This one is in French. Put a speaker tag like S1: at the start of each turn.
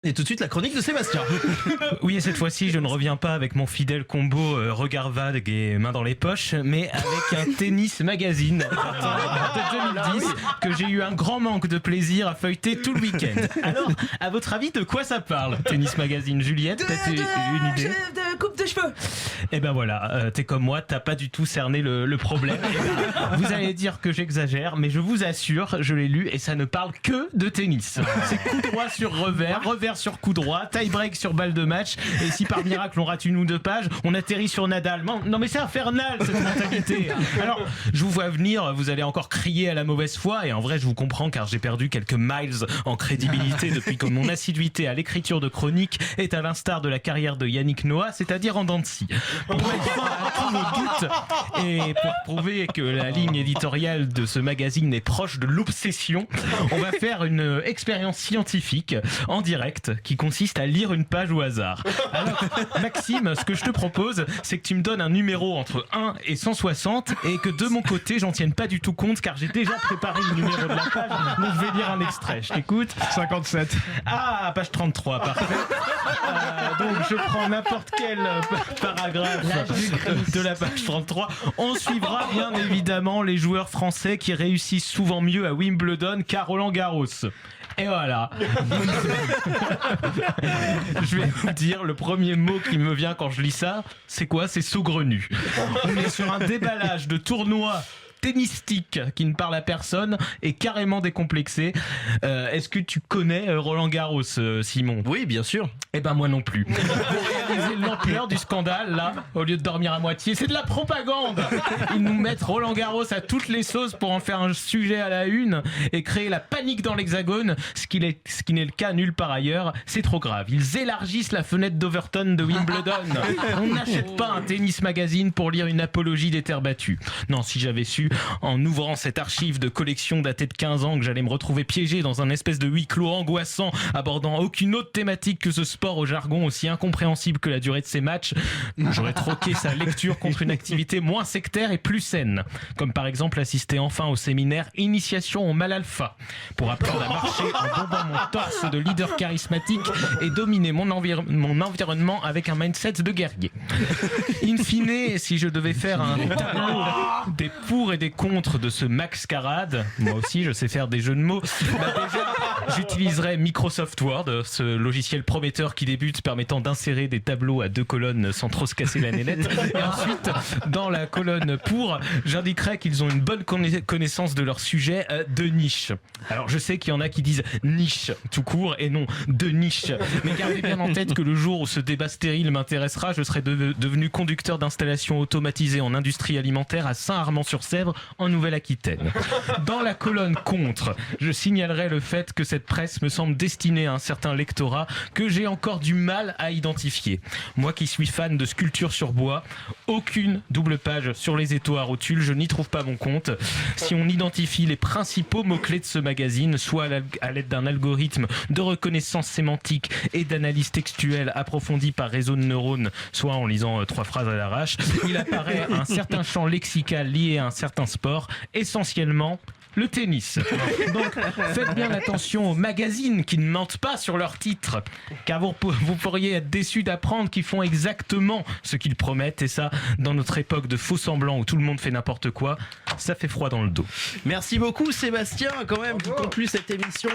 S1: Et tout de suite la chronique de Sébastien.
S2: Oui, et cette fois-ci, je ne reviens pas avec mon fidèle combo regard vague et main dans les poches, mais avec un tennis magazine de 2010 que j'ai eu un grand manque de plaisir à feuilleter tout le week-end. Alors, à votre avis, de quoi ça parle, tennis magazine? Juliette, peut-être une idée?
S3: De coupe de cheveux.
S2: Eh ben voilà, t'es comme moi, t'as pas du tout cerné le problème. Vous allez dire que j'exagère, mais je vous assure, je l'ai lu et ça ne parle que de tennis. C'est coup droit sur revers, revers sur coup droit, tie-break sur balle de match, et si par miracle on rate une ou deux pages, on atterrit sur Nadal. Non mais c'est infernal cette mentalité. Alors, je vous vois venir, vous allez encore crier à la mauvaise foi, et en vrai je vous comprends car j'ai perdu quelques miles en crédibilité depuis que mon assiduité à l'écriture de chroniques est à l'instar de la carrière de Yannick Noah, c'est-à-dire en dents de scie. Pour mettre fin à tous vos doutes et pour prouver que la ligne éditoriale de ce magazine est proche de l'obsession, on va faire une expérience scientifique en direct qui consiste à lire une page au hasard. Alors, Maxime, ce que je te propose, c'est que tu me donnes un numéro entre 1 et 160 et que de mon côté, j'en tienne pas du tout compte car j'ai déjà préparé le numéro de la page, donc je vais lire un extrait. Je t'écoute.
S4: 57.
S2: Ah, page 33, parfait. Donc je prends n'importe quel paragraphe de la page 33. On suivra bien évidemment les joueurs français qui réussissent souvent mieux à Wimbledon qu'à Roland Garros. Et voilà. Je vais vous dire, le premier mot qui me vient quand je lis ça, c'est quoi? C'est saugrenu. On est sur un déballage de tournoi tennistique qui ne parle à personne et carrément décomplexé. Est-ce que tu connais Roland Garros, Simon?
S1: Oui, bien sûr.
S2: Eh ben moi non plus. Pour réaliser l'ampleur du scandale, là, au lieu de dormir à moitié, c'est de la propagande. Ils nous mettent Roland Garros à toutes les sauces pour en faire un sujet à la une et créer la panique dans l'Hexagone, ce qui n'est le cas nulle part ailleurs. C'est trop grave. Ils élargissent la fenêtre d'Overton de Wimbledon. On n'achète pas un tennis magazine pour lire une apologie des terres battues. Non, si j'avais su, en ouvrant cette archive de collection datée de 15 ans, que j'allais me retrouver piégé dans un espèce de huis clos angoissant abordant aucune autre thématique que ce sport au jargon aussi incompréhensible que la durée de ses matchs, j'aurais troqué sa lecture contre une activité moins sectaire et plus saine, comme par exemple assister enfin au séminaire Initiation au mal alpha, pour apprendre à marcher en bombant mon torse de leader charismatique et dominer mon environnement avec un mindset de guerrier. In fine, si je devais faire un tableau des pour et des contre de ce Maxcarade, moi aussi je sais faire des jeux de mots, déjà j'utiliserais Microsoft Word, ce logiciel prometteur qui débute permettant d'insérer des tableaux à 2 colonnes sans trop se casser la nénette. Et ensuite, dans la colonne pour, j'indiquerais qu'ils ont une bonne connaissance de leur sujet de niche. Alors je sais qu'il y en a qui disent niche tout court et non de niche, mais gardez bien en tête que le jour où ce débat stérile m'intéressera, je serai devenu conducteur d'installation automatisée en industrie alimentaire à Saint-Armand-sur-Sèvre en Nouvelle-Aquitaine. Dans la colonne contre, je signalerai le fait que cette presse me semble destinée à un certain lectorat que j'ai encore du mal à identifier. Moi qui suis fan de sculpture sur bois, aucune double page sur les étaux à rotules, je n'y trouve pas mon compte. Si on identifie les principaux mots-clés de ce magazine, soit à l'aide d'un algorithme de reconnaissance sémantique et d'analyse textuelle approfondie par réseau de neurones, soit en lisant 3 phrases à l'arrache, il apparaît un certain champ lexical lié à un certain sport, essentiellement le tennis. Donc faites bien attention aux magazines qui ne mentent pas sur leurs titres, car vous pourriez être déçus d'apprendre qu'ils font exactement ce qu'ils promettent, et ça, dans notre époque de faux semblants où tout le monde fait n'importe quoi, ça fait froid dans le dos.
S1: Merci beaucoup Sébastien, quand même, qui conclut cette émission.